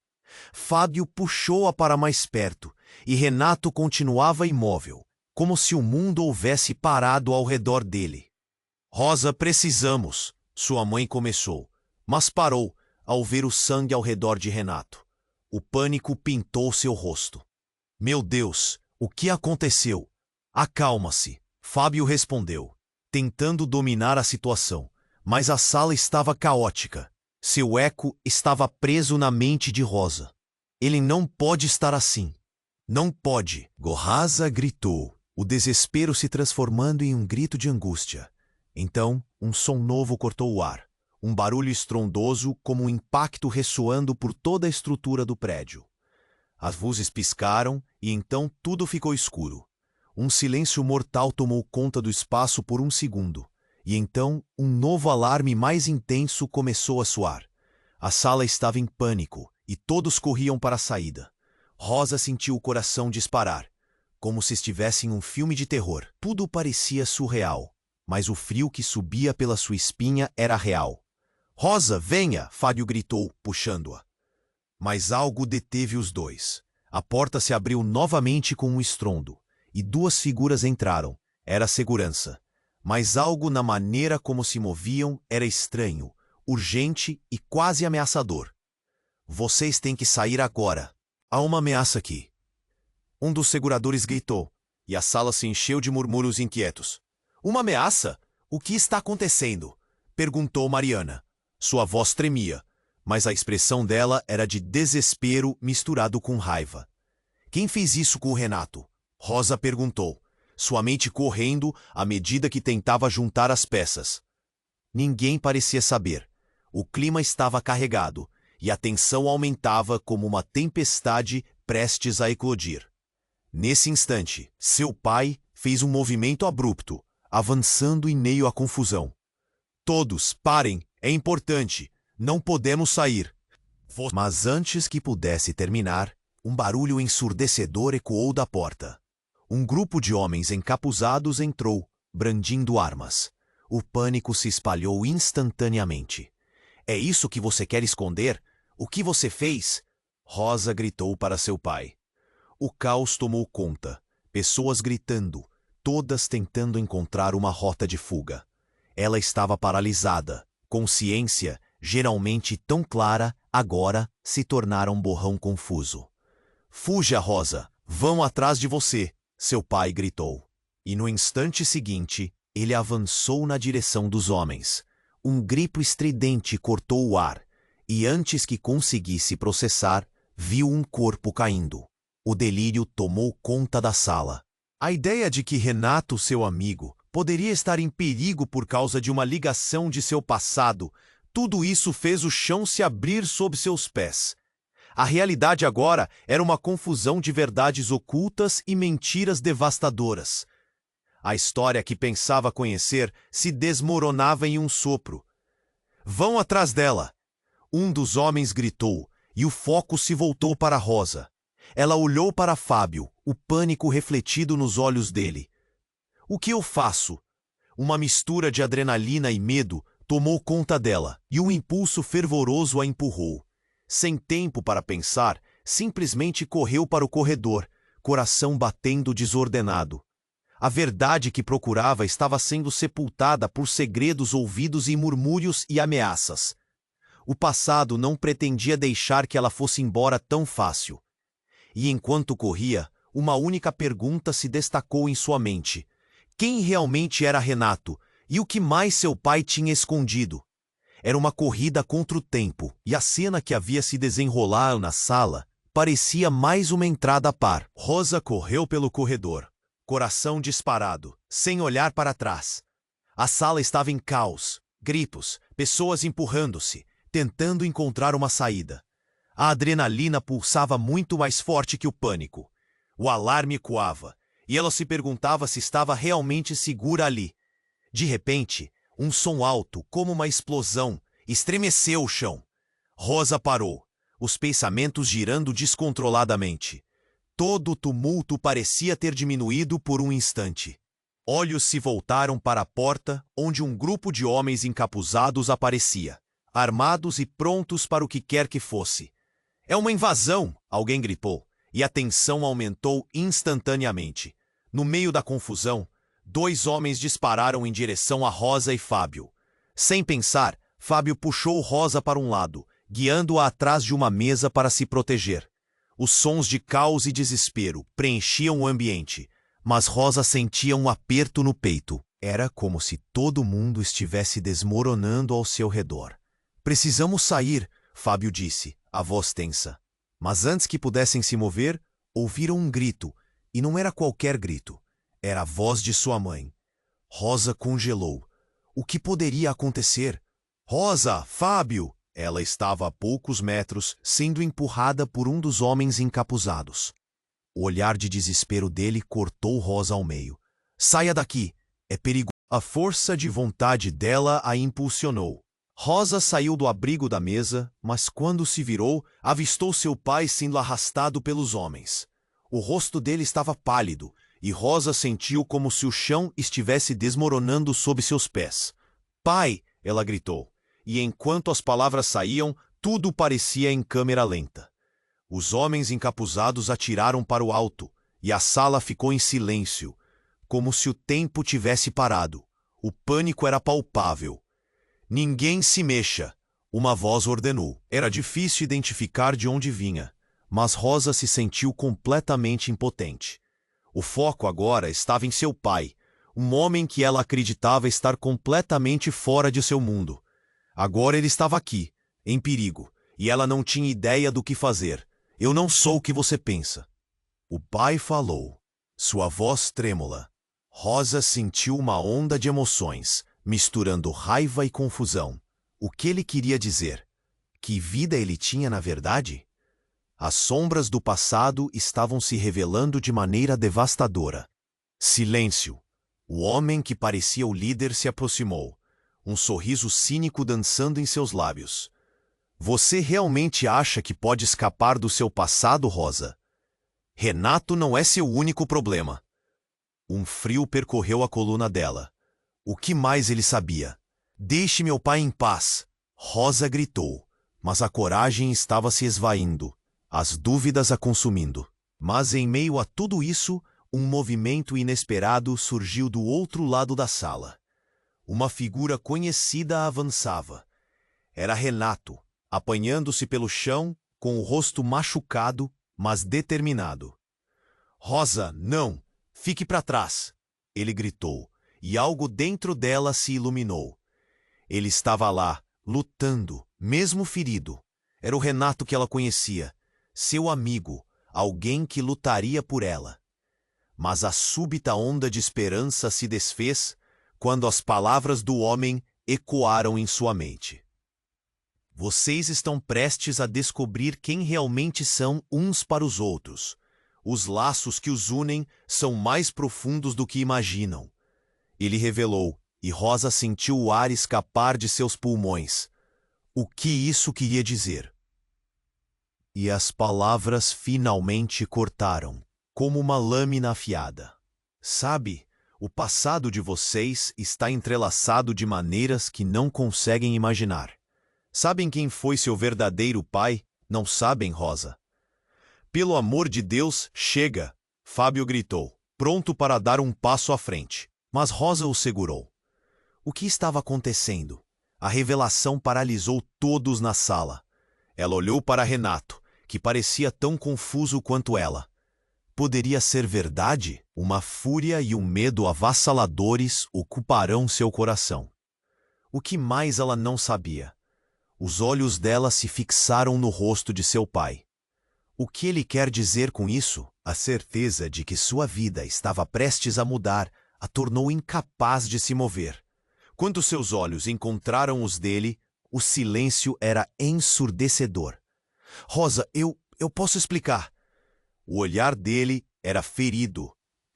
Fábio puxou-a para mais perto, e Renato continuava imóvel, como se o mundo houvesse parado ao redor dele. Rosa, precisamos, sua mãe começou, mas parou ao ver o sangue ao redor de Renato. O pânico pintou seu rosto. Meu Deus, o que aconteceu? Acalma-se, Fábio respondeu, tentando dominar a situação, mas a sala estava caótica. Seu eco estava preso na mente de Rosa. Ele não pode estar assim. Não pode, Rosa gritou, o desespero se transformando em um grito de angústia. Então, um som novo cortou o ar. Um barulho estrondoso como um impacto ressoando por toda a estrutura do prédio. As luzes piscaram e então tudo ficou escuro. Um silêncio mortal tomou conta do espaço por um segundo. E então, um novo alarme mais intenso começou a soar. A sala estava em pânico e todos corriam para a saída. Rosa sentiu o coração disparar, como se estivesse em um filme de terror. Tudo parecia surreal, mas o frio que subia pela sua espinha era real. Rosa, venha! Fábio gritou, puxando-a. Mas algo deteve os dois. A porta se abriu novamente com um estrondo, e duas figuras entraram. Era a segurança. Mas algo na maneira como se moviam era estranho, urgente e quase ameaçador. Vocês têm que sair agora. Há uma ameaça aqui. Um dos seguradores gritou, e a sala se encheu de murmúrios inquietos. Uma ameaça? O que está acontecendo? Perguntou Mariana. Sua voz tremia, mas a expressão dela era de desespero misturado com raiva. Quem fez isso com o Renato? Rosa perguntou, sua mente correndo à medida que tentava juntar as peças. Ninguém parecia saber. O clima estava carregado, e a tensão aumentava como uma tempestade prestes a eclodir. Nesse instante, seu pai fez um movimento abrupto, avançando em meio à confusão. Todos, parem, é importante, não podemos sair. Mas antes que pudesse terminar, um barulho ensurdecedor ecoou da porta. Um grupo de homens encapuzados entrou, brandindo armas. O pânico se espalhou instantaneamente. É isso que você quer esconder? O que você fez? Rosa gritou para seu pai. O caos tomou conta, pessoas gritando, todas tentando encontrar uma rota de fuga. Ela estava paralisada, consciência, geralmente tão clara, agora se tornara um borrão confuso. Fuja, Rosa, vão atrás de você, seu pai gritou. E no instante seguinte, ele avançou na direção dos homens. Um grito estridente cortou o ar, e antes que conseguisse processar, viu um corpo caindo. O delírio tomou conta da sala. A ideia de que Renato, seu amigo, poderia estar em perigo por causa de uma ligação de seu passado, tudo isso fez o chão se abrir sob seus pés. A realidade agora era uma confusão de verdades ocultas e mentiras devastadoras. A história que pensava conhecer se desmoronava em um sopro. Vão atrás dela! Um dos homens gritou, e o foco se voltou para Rosa. Ela olhou para Fábio, o pânico refletido nos olhos dele. O que eu faço? Uma mistura de adrenalina e medo tomou conta dela, e um impulso fervoroso a empurrou. Sem tempo para pensar, simplesmente correu para o corredor, coração batendo desordenado. A verdade que procurava estava sendo sepultada por segredos ouvidos em murmúrios e ameaças. O passado não pretendia deixar que ela fosse embora tão fácil. E enquanto corria, uma única pergunta se destacou em sua mente. Quem realmente era Renato e o que mais seu pai tinha escondido? Era uma corrida contra o tempo, e a cena que havia se desenrolado na sala parecia mais uma entrada a par. Rosa correu pelo corredor, coração disparado, sem olhar para trás. A sala estava em caos, gritos, pessoas empurrando-se, tentando encontrar uma saída. A adrenalina pulsava muito mais forte que o pânico. O alarme ecoava, e ela se perguntava se estava realmente segura ali. De repente, um som alto, como uma explosão, estremeceu o chão. Rosa parou, os pensamentos girando descontroladamente. Todo o tumulto parecia ter diminuído por um instante. Olhos se voltaram para a porta, onde um grupo de homens encapuzados aparecia, armados e prontos para o que quer que fosse. É uma invasão, alguém gritou, e a tensão aumentou instantaneamente. No meio da confusão, 2 homens dispararam em direção a Rosa e Fábio. Sem pensar, Fábio puxou Rosa para um lado, guiando-a atrás de uma mesa para se proteger. Os sons de caos e desespero preenchiam o ambiente, mas Rosa sentia um aperto no peito. Era como se todo mundo estivesse desmoronando ao seu redor. Precisamos sair, Fábio disse, a voz tensa. Mas antes que pudessem se mover, ouviram um grito, e não era qualquer grito. Era a voz de sua mãe. Rosa congelou. O que poderia acontecer? Rosa, Fábio! Ela estava a poucos metros, sendo empurrada por um dos homens encapuzados. O olhar de desespero dele cortou Rosa ao meio. Saia daqui! É perigoso. A força de vontade dela a impulsionou. Rosa saiu do abrigo da mesa, mas quando se virou, avistou seu pai sendo arrastado pelos homens. O rosto dele estava pálido, e Rosa sentiu como se o chão estivesse desmoronando sob seus pés. Pai! Ela gritou, e enquanto as palavras saíam, tudo parecia em câmera lenta. Os homens encapuzados atiraram para o alto, e a sala ficou em silêncio, como se o tempo tivesse parado. O pânico era palpável. Ninguém se mexa, uma voz ordenou. Era difícil identificar de onde vinha, mas Rosa se sentiu completamente impotente. O foco agora estava em seu pai, um homem que ela acreditava estar completamente fora de seu mundo. Agora ele estava aqui, em perigo, e ela não tinha ideia do que fazer. Eu não sou o que você pensa. O pai falou, sua voz trêmula. Rosa sentiu uma onda de emoções, misturando raiva e confusão. O que ele queria dizer? Que vida ele tinha na verdade? As sombras do passado estavam se revelando de maneira devastadora. Silêncio. O homem que parecia o líder se aproximou, um sorriso cínico dançando em seus lábios. Você realmente acha que pode escapar do seu passado, Rosa? Renato não é seu único problema. Um frio percorreu a coluna dela. O que mais ele sabia? Deixe meu pai em paz! Rosa gritou, mas a coragem estava se esvaindo, as dúvidas a consumindo. Mas em meio a tudo isso, um movimento inesperado surgiu do outro lado da sala. Uma figura conhecida avançava. Era Renato, apanhando-se pelo chão, com o rosto machucado, mas determinado. Rosa, não! Fique para trás! Ele gritou, e algo dentro dela se iluminou. Ele estava lá, lutando, mesmo ferido. Era o Renato que ela conhecia, seu amigo, alguém que lutaria por ela. Mas a súbita onda de esperança se desfez quando as palavras do homem ecoaram em sua mente. Vocês estão prestes a descobrir quem realmente são uns para os outros. Os laços que os unem são mais profundos do que imaginam. Ele revelou, e Rosa sentiu o ar escapar de seus pulmões. o que isso queria dizer. E as palavras finalmente cortaram, como uma lâmina afiada. Sabe, o passado de vocês está entrelaçado de maneiras que não conseguem imaginar. Sabem quem foi seu verdadeiro pai? Não sabem, Rosa. Pelo amor de Deus, chega! Fábio gritou, pronto para dar um passo à frente. Mas Rosa o segurou. O que estava acontecendo? A revelação paralisou todos na sala. Ela olhou para Renato, que parecia tão confuso quanto ela. Poderia ser verdade? Uma fúria e um medo avassaladores ocuparão seu coração. O que mais ela não sabia? Os olhos dela se fixaram no rosto de seu pai. O que ele quer dizer com isso? A certeza de que sua vida estava prestes a mudar a tornou incapaz de se mover. Quando seus olhos encontraram os dele, o silêncio era ensurdecedor. Rosa, eu posso explicar. O olhar dele era ferido.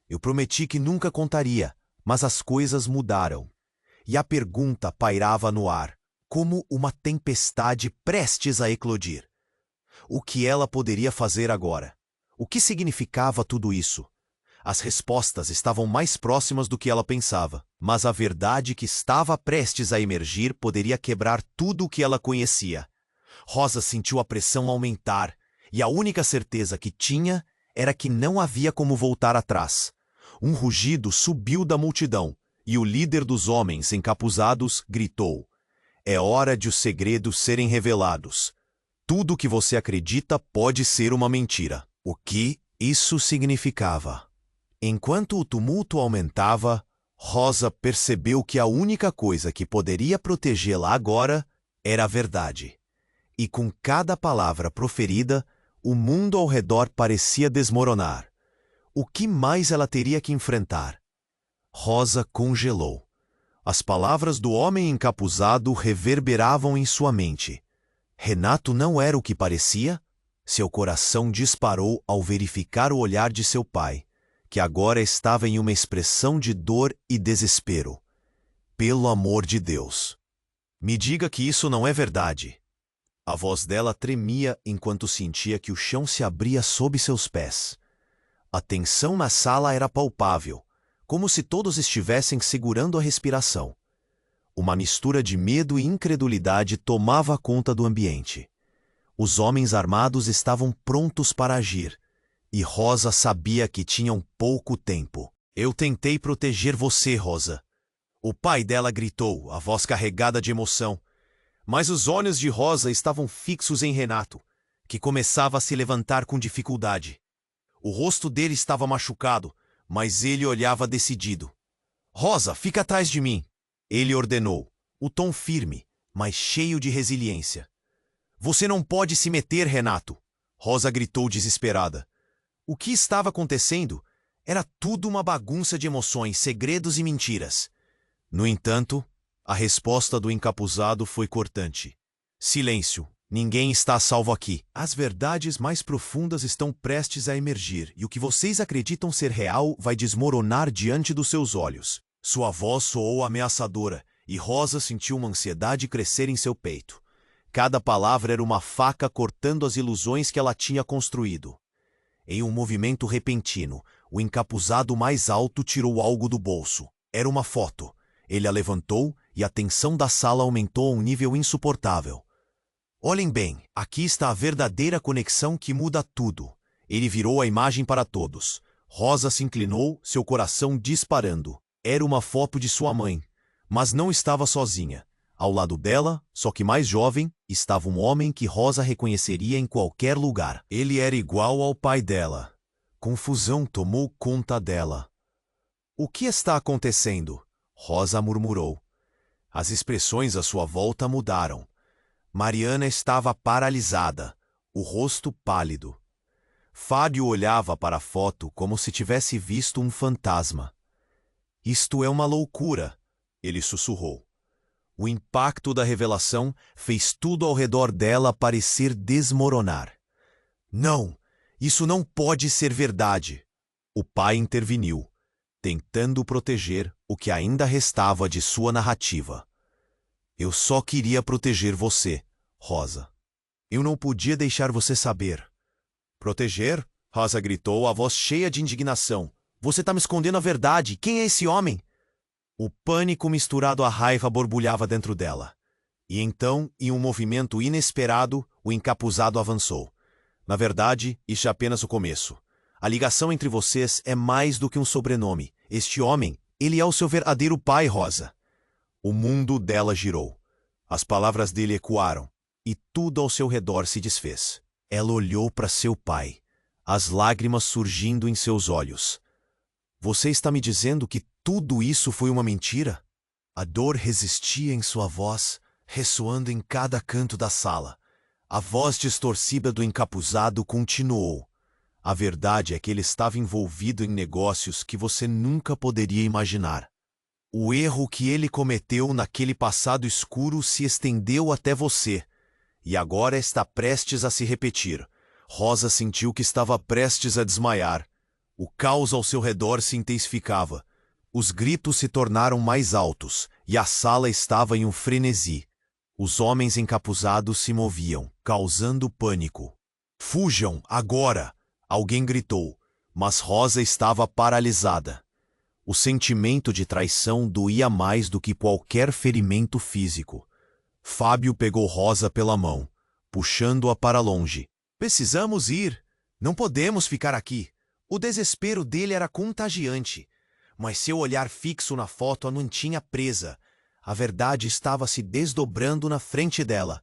Eu prometi que nunca contaria, mas as coisas mudaram. E a pergunta pairava no ar, como uma tempestade prestes a eclodir. O que ela poderia fazer agora? O que significava tudo isso? As respostas estavam mais próximas do que ela pensava, mas a verdade que estava prestes a emergir poderia quebrar tudo o que ela conhecia. Rosa sentiu a pressão aumentar, e a única certeza que tinha era que não havia como voltar atrás. Um rugido subiu da multidão, e o líder dos homens encapuzados gritou: "É hora de os segredos serem revelados. Tudo o que você acredita pode ser uma mentira." O que isso significava? Enquanto o tumulto aumentava, Rosa percebeu que a única coisa que poderia protegê-la agora era a verdade. E com cada palavra proferida, o mundo ao redor parecia desmoronar. O que mais ela teria que enfrentar? Rosa congelou. As palavras do homem encapuzado reverberavam em sua mente. Renato não era o que parecia? Seu coração disparou ao verificar o olhar de seu pai, que agora estava em uma expressão de dor e desespero. Pelo amor de Deus! Me diga que isso não é verdade. A voz dela tremia enquanto sentia que o chão se abria sob seus pés. A tensão na sala era palpável, como se todos estivessem segurando a respiração. Uma mistura de medo e incredulidade tomava conta do ambiente. Os homens armados estavam prontos para agir, e Rosa sabia que tinham pouco tempo. "Eu tentei proteger você, Rosa." O pai dela gritou, a voz carregada de emoção. Mas os olhos de Rosa estavam fixos em Renato, que começava a se levantar com dificuldade. O rosto dele estava machucado, mas ele olhava decidido. "Rosa, fica atrás de mim," ele ordenou, o tom firme, mas cheio de resiliência. "Você não pode se meter, Renato," Rosa gritou desesperada. O que estava acontecendo? Era tudo uma bagunça de emoções, segredos e mentiras. No entanto, a resposta do encapuzado foi cortante. "Silêncio. Ninguém está salvo aqui. As verdades mais profundas estão prestes a emergir, e o que vocês acreditam ser real vai desmoronar diante dos seus olhos." Sua voz soou ameaçadora, e Rosa sentiu uma ansiedade crescer em seu peito. Cada palavra era uma faca cortando as ilusões que ela tinha construído. Em um movimento repentino, o encapuzado mais alto tirou algo do bolso. Era uma foto. Ele a levantou e a tensão da sala aumentou a um nível insuportável. "Olhem bem, aqui está a verdadeira conexão que muda tudo." Ele virou a imagem para todos. Rosa se inclinou, seu coração disparando. Era uma foto de sua mãe, mas não estava sozinha. Ao lado dela, só que mais jovem, estava um homem que Rosa reconheceria em qualquer lugar. Ele era igual ao pai dela. Confusão tomou conta dela. "O que está acontecendo?" Rosa murmurou. As expressões à sua volta mudaram. Mariana estava paralisada, o rosto pálido. Fábio olhava para a foto como se tivesse visto um fantasma. "Isto é uma loucura," ele sussurrou. O impacto da revelação fez tudo ao redor dela parecer desmoronar. "Não, isso não pode ser verdade." O pai interveniu, tentando proteger o que ainda restava de sua narrativa. Eu só queria proteger você, Rosa. Eu não podia deixar você saber. Proteger? Rosa gritou, a voz cheia de indignação. Você está me escondendo a verdade. Quem é esse homem? O pânico misturado à raiva borbulhava dentro dela. E então, em um movimento inesperado, o encapuzado avançou. Na verdade, isso é apenas o começo. A ligação entre vocês é mais do que um sobrenome. Este homem, ele é o seu verdadeiro pai, Rosa. O mundo dela girou. As palavras dele ecoaram, e tudo ao seu redor se desfez. Ela olhou para seu pai, as lágrimas surgindo em seus olhos. Você está me dizendo que tudo isso foi uma mentira? A dor resistia em sua voz, ressoando em cada canto da sala. A voz distorcida do encapuzado continuou. A verdade é que ele estava envolvido em negócios que você nunca poderia imaginar. O erro que ele cometeu naquele passado escuro se estendeu até você, e agora está prestes a se repetir. Rosa sentiu que estava prestes a desmaiar. O caos ao seu redor se intensificava. Os gritos se tornaram mais altos, e a sala estava em um frenesi. Os homens encapuzados se moviam, causando pânico. Fujam, agora! Alguém gritou, mas Rosa estava paralisada. O sentimento de traição doía mais do que qualquer ferimento físico. Fábio pegou Rosa pela mão, puxando-a para longe. Precisamos ir. Não podemos ficar aqui. O desespero dele era contagiante. Mas seu olhar fixo na foto a mantinha presa. A verdade estava se desdobrando na frente dela.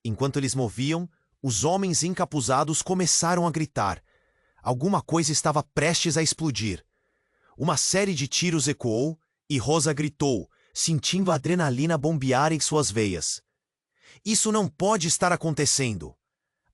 Enquanto eles moviam, os homens encapuzados começaram a gritar. Alguma coisa estava prestes a explodir. Uma série de tiros ecoou e Rosa gritou, sentindo a adrenalina bombear em suas veias. Isso não pode estar acontecendo.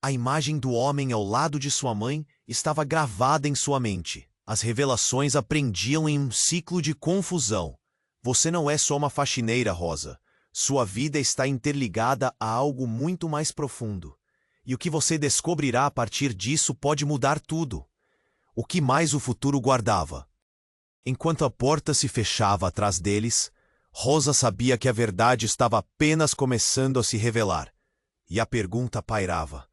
A imagem do homem ao lado de sua mãe estava gravada em sua mente. As revelações a prendiam em um ciclo de confusão. Você não é só uma faxineira, Rosa. Sua vida está interligada a algo muito mais profundo. E o que você descobrirá a partir disso pode mudar tudo. O que mais o futuro guardava? Enquanto a porta se fechava atrás deles, Rosa sabia que a verdade estava apenas começando a se revelar. E a pergunta pairava.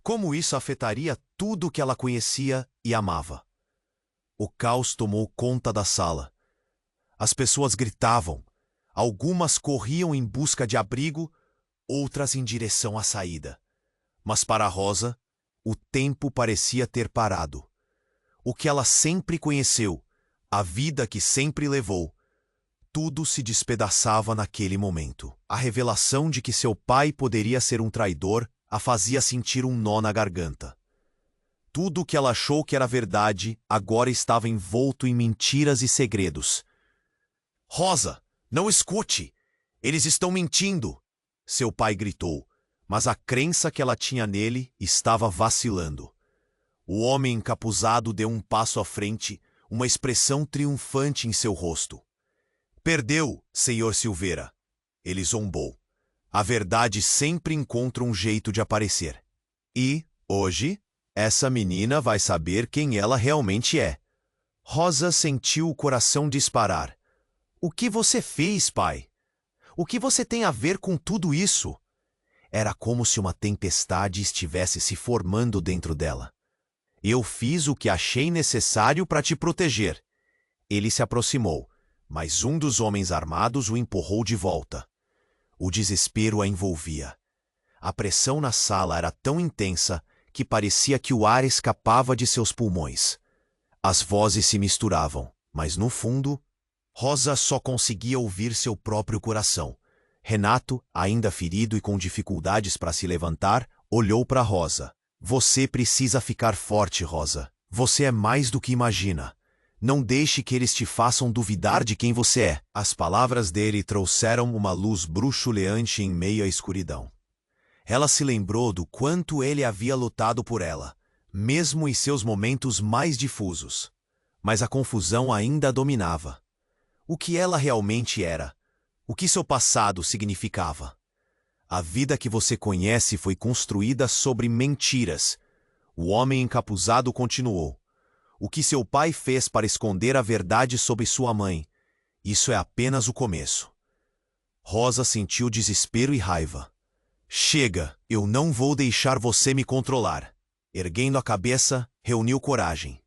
Como isso afetaria tudo o que ela conhecia e amava? O caos tomou conta da sala. As pessoas gritavam. Algumas corriam em busca de abrigo, outras em direção à saída. Mas para Rosa, o tempo parecia ter parado. O que ela sempre conheceu, a vida que sempre levou, tudo se despedaçava naquele momento. A revelação de que seu pai poderia ser um traidor a fazia sentir um nó na garganta. Tudo o que ela achou que era verdade agora estava envolto em mentiras e segredos. Rosa, não escute! Eles estão mentindo! Seu pai gritou, mas a crença que ela tinha nele estava vacilando. O homem encapuzado deu um passo à frente, uma expressão triunfante em seu rosto. Perdeu, senhor Silveira. Ele zombou. A verdade sempre encontra um jeito de aparecer. E, hoje, essa menina vai saber quem ela realmente é. Rosa sentiu o coração disparar. O que você fez, pai? O que você tem a ver com tudo isso? Era como se uma tempestade estivesse se formando dentro dela. Eu fiz o que achei necessário para te proteger. Ele se aproximou, mas um dos homens armados o empurrou de volta. O desespero a envolvia. A pressão na sala era tão intensa que parecia que o ar escapava de seus pulmões. As vozes se misturavam, mas no fundo, Rosa só conseguia ouvir seu próprio coração. Renato, ainda ferido e com dificuldades para se levantar, olhou para Rosa. Você precisa ficar forte, Rosa. Você é mais do que imagina. Não deixe que eles te façam duvidar de quem você é. As palavras dele trouxeram uma luz bruxuleante em meio à escuridão. Ela se lembrou do quanto ele havia lutado por ela, mesmo em seus momentos mais difusos. Mas a confusão ainda a dominava. O que ela realmente era? O que seu passado significava? A vida que você conhece foi construída sobre mentiras. O homem encapuzado continuou. O que seu pai fez para esconder a verdade sobre sua mãe? Isso é apenas o começo. Rosa sentiu desespero e raiva. Chega, eu não vou deixar você me controlar. Erguendo a cabeça, reuniu coragem.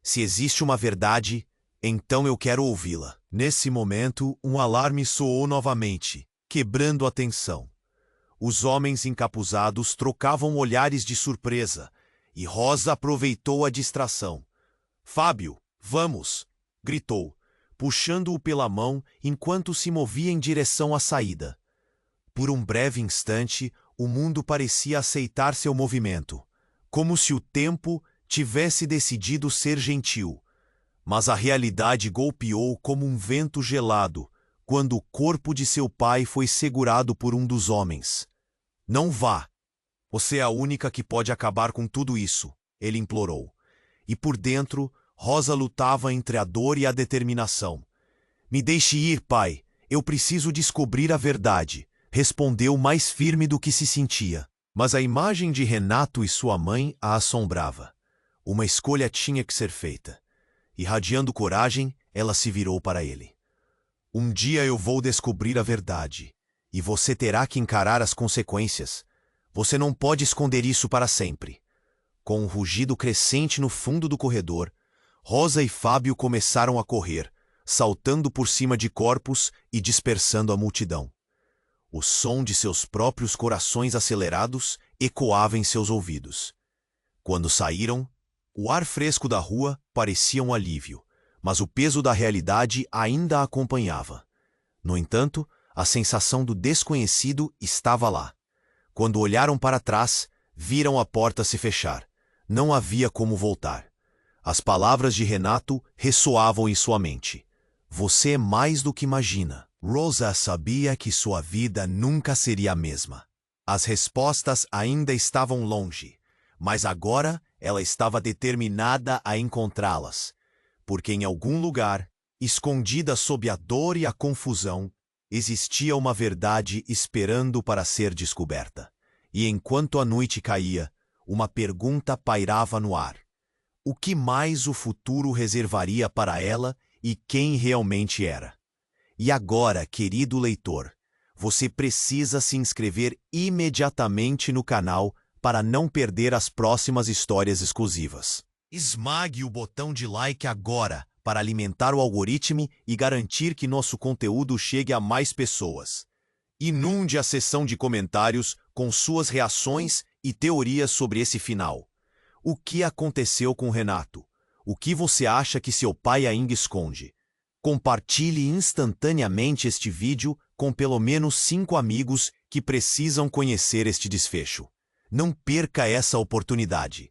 Se existe uma verdade, então eu quero ouvi-la. Nesse momento, um alarme soou novamente, quebrando a tensão. Os homens encapuzados trocavam olhares de surpresa, e Rosa aproveitou a distração. Fábio, vamos! Gritou, puxando-o pela mão enquanto se movia em direção à saída. Por um breve instante, o mundo parecia aceitar seu movimento, como se o tempo tivesse decidido ser gentil. Mas a realidade golpeou como um vento gelado quando o corpo de seu pai foi segurado por um dos homens. Não vá! Você é a única que pode acabar com tudo isso, ele implorou. E por dentro, Rosa lutava entre a dor e a determinação. Me deixe ir, pai. Eu preciso descobrir a verdade, respondeu mais firme do que se sentia. Mas a imagem de Renato e sua mãe a assombrava. Uma escolha tinha que ser feita. Irradiando coragem, ela se virou para ele. Um dia eu vou descobrir a verdade, e você terá que encarar as consequências. Você não pode esconder isso para sempre. Com um rugido crescente no fundo do corredor, Rosa e Fábio começaram a correr, saltando por cima de corpos e dispersando a multidão. O som de seus próprios corações acelerados ecoava em seus ouvidos. Quando saíram, o ar fresco da rua parecia um alívio, mas o peso da realidade ainda a acompanhava. No entanto, a sensação do desconhecido estava lá. Quando olharam para trás, viram a porta se fechar. Não havia como voltar. As palavras de Renato ressoavam em sua mente. Você é mais do que imagina. Rosa sabia que sua vida nunca seria a mesma. As respostas ainda estavam longe, mas agora ela estava determinada a encontrá-las, porque em algum lugar, escondida sob a dor e a confusão, existia uma verdade esperando para ser descoberta. E enquanto a noite caía, uma pergunta pairava no ar. O que mais o futuro reservaria para ela e quem realmente era? E agora, querido leitor, você precisa se inscrever imediatamente no canal para não perder as próximas histórias exclusivas. Esmague o botão de like agora para alimentar o algoritmo e garantir que nosso conteúdo chegue a mais pessoas. Inunde a seção de comentários com suas reações e teorias sobre esse final. O que aconteceu com Renato? O que você acha que seu pai ainda esconde? Compartilhe instantaneamente este vídeo com pelo menos 5 amigos que precisam conhecer este desfecho. Não perca essa oportunidade.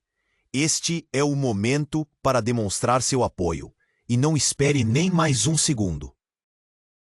Este é o momento para demonstrar seu apoio. E não espere nem mais um segundo.